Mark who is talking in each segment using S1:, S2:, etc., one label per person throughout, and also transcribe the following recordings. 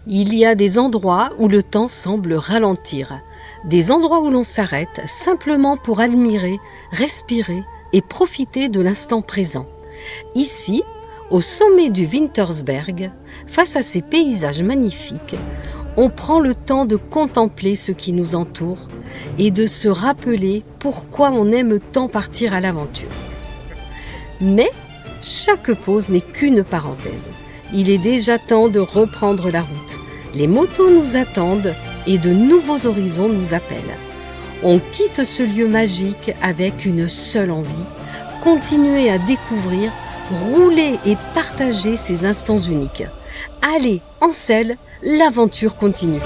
S1: Il y a des endroits où le temps semble ralentir, des endroits où l'on s'arrête simplement pour admirer, respirer et profiter de l'instant présent. Ici, au sommet du Wintersberg, face à ces paysages magnifiques, on prend le temps de contempler ce qui nous entoure et de se rappeler pourquoi on aime tant partir à l'aventure. Mais chaque pause n'est qu'une parenthèse. Il est déjà temps de reprendre la route. Les motos nous attendent et de nouveaux horizons nous appellent. On quitte ce lieu magique avec une seule envie, continuer à découvrir, rouler et partager ces instants uniques. Allez, en selle, l'aventure continue.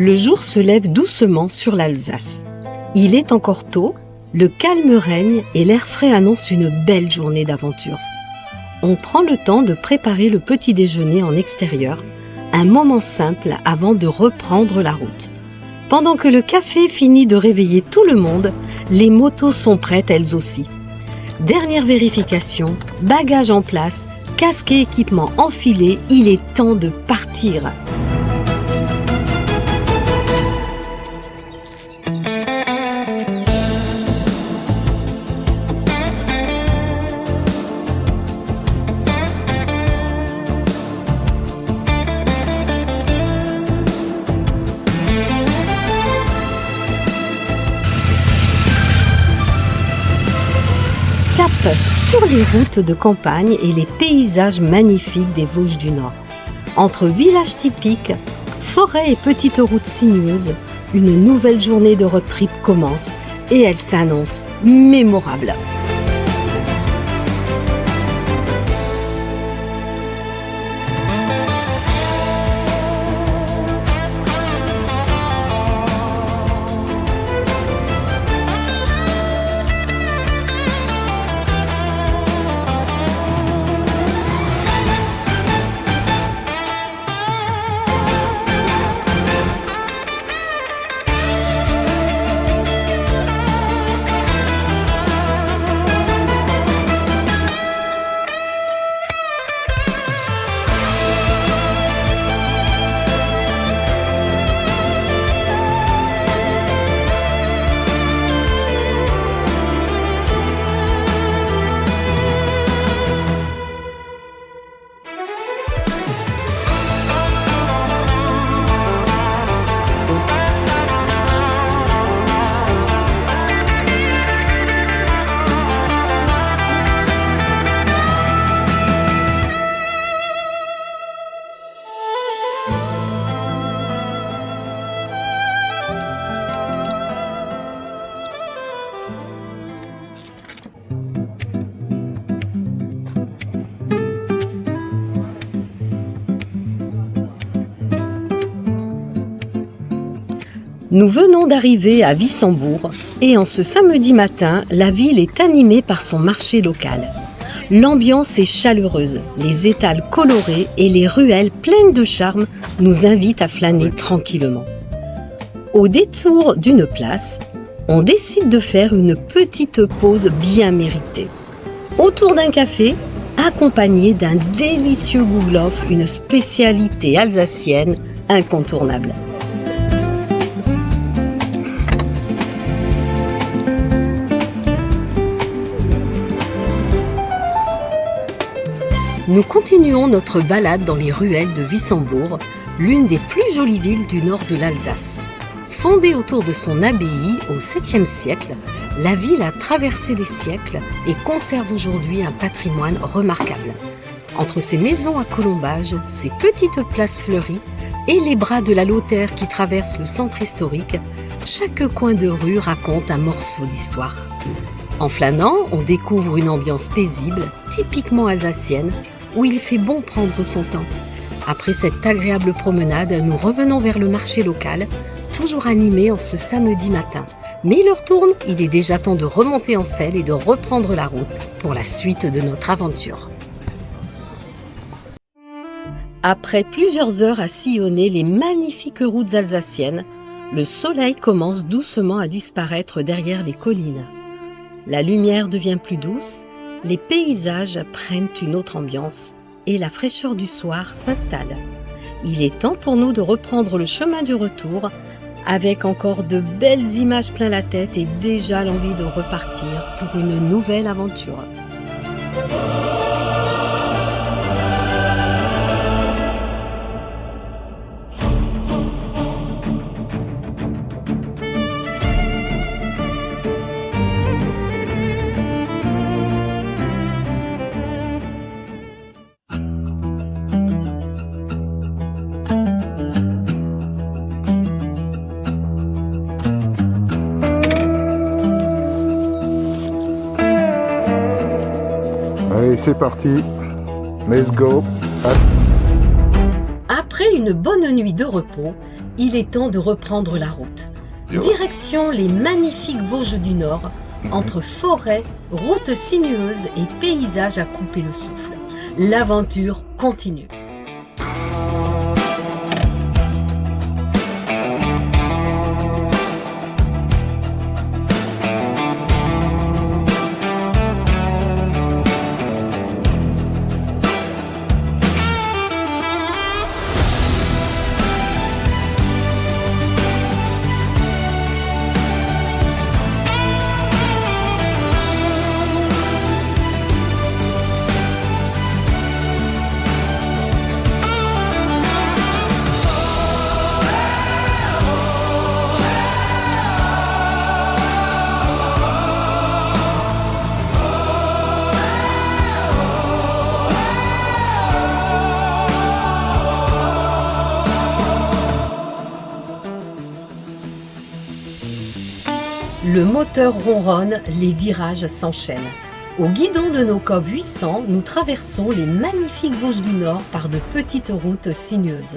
S1: Le jour se lève doucement sur l'Alsace. Il est encore tôt, le calme règne et l'air frais annonce une belle journée d'aventure. On prend le temps de préparer le petit déjeuner en extérieur, un moment simple avant de reprendre la route. Pendant que le café finit de réveiller tout le monde, les motos sont prêtes elles aussi. Dernière vérification, bagages en place, casque et équipement enfilés, il est temps de partir. Cap sur les routes de campagne et les paysages magnifiques des Vosges du Nord. Entre villages typiques, forêts et petites routes sinueuses, une nouvelle journée de road trip commence et elle s'annonce mémorable. Nous venons d'arriver à Wissembourg et en ce samedi matin, la ville est animée par son marché local. L'ambiance est chaleureuse, les étals colorés et les ruelles pleines de charme nous invitent à flâner tranquillement. Au détour d'une place, on décide de faire une petite pause bien méritée. Autour d'un café, accompagné d'un délicieux gouglof, une spécialité alsacienne incontournable. Nous continuons notre balade dans les ruelles de Wissembourg, l'une des plus jolies villes du nord de l'Alsace. Fondée autour de son abbaye au 7e siècle, la ville a traversé les siècles et conserve aujourd'hui un patrimoine remarquable. Entre ses maisons à colombages, ses petites places fleuries et les bras de la Lothaire qui traversent le centre historique, chaque coin de rue raconte un morceau d'histoire. En flânant, on découvre une ambiance paisible, typiquement alsacienne, où il fait bon prendre son temps. Après cette agréable promenade, nous revenons vers le marché local, toujours animé en ce samedi matin. Mais l'heure tourne, il est déjà temps de remonter en selle et de reprendre la route pour la suite de notre aventure. Après plusieurs heures à sillonner les magnifiques routes alsaciennes, le soleil commence doucement à disparaître derrière les collines. La lumière devient plus douce, les paysages prennent une autre ambiance et la fraîcheur du soir s'installe. Il est temps pour nous de reprendre le chemin du retour avec encore de belles images plein la tête et déjà l'envie de repartir pour une nouvelle aventure.
S2: Allez, c'est parti. Let's go.
S1: Après une bonne nuit de repos, il est temps de reprendre la route. Direction les magnifiques Vosges du Nord, entre forêts, routes sinueuses et paysages à couper le souffle. L'aventure continue. Le moteur ronronne, les virages s'enchaînent. Au guidon de nos COV 800, nous traversons les magnifiques Vosges du Nord par de petites routes sinueuses.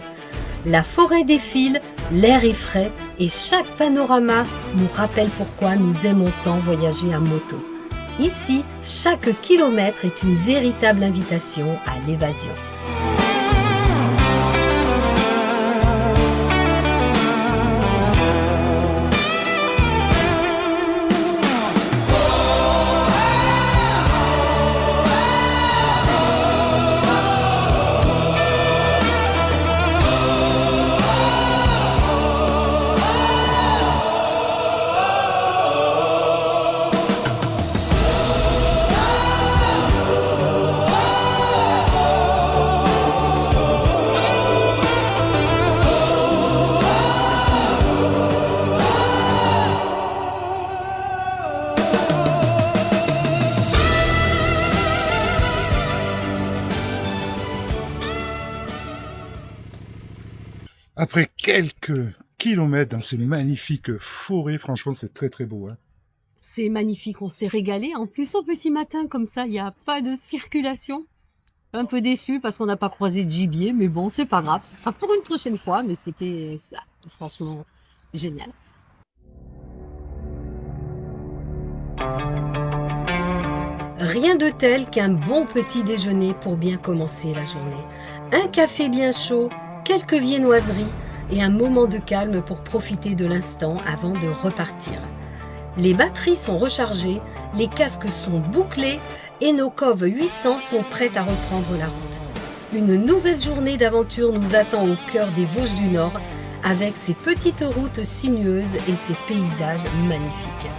S1: La forêt défile, l'air est frais et chaque panorama nous rappelle pourquoi nous aimons tant voyager à moto. Ici, chaque kilomètre est une véritable invitation à l'évasion.
S2: Après quelques kilomètres dans ces magnifiques forêts, franchement, c'est très très beau. Hein.
S1: C'est magnifique, on s'est régalé. En plus, au petit matin, comme ça, il n'y a pas de circulation. Un peu déçu parce qu'on n'a pas croisé de gibier, mais bon, c'est pas grave. Ce sera pour une prochaine fois, mais c'était ça, franchement génial. Rien de tel qu'un bon petit déjeuner pour bien commencer la journée. Un café bien chaud, quelques viennoiseries et un moment de calme pour profiter de l'instant avant de repartir. Les batteries sont rechargées, les casques sont bouclés et nos COV 800 sont prêtes à reprendre la route. Une nouvelle journée d'aventure nous attend au cœur des Vosges du Nord avec ses petites routes sinueuses et ses paysages magnifiques.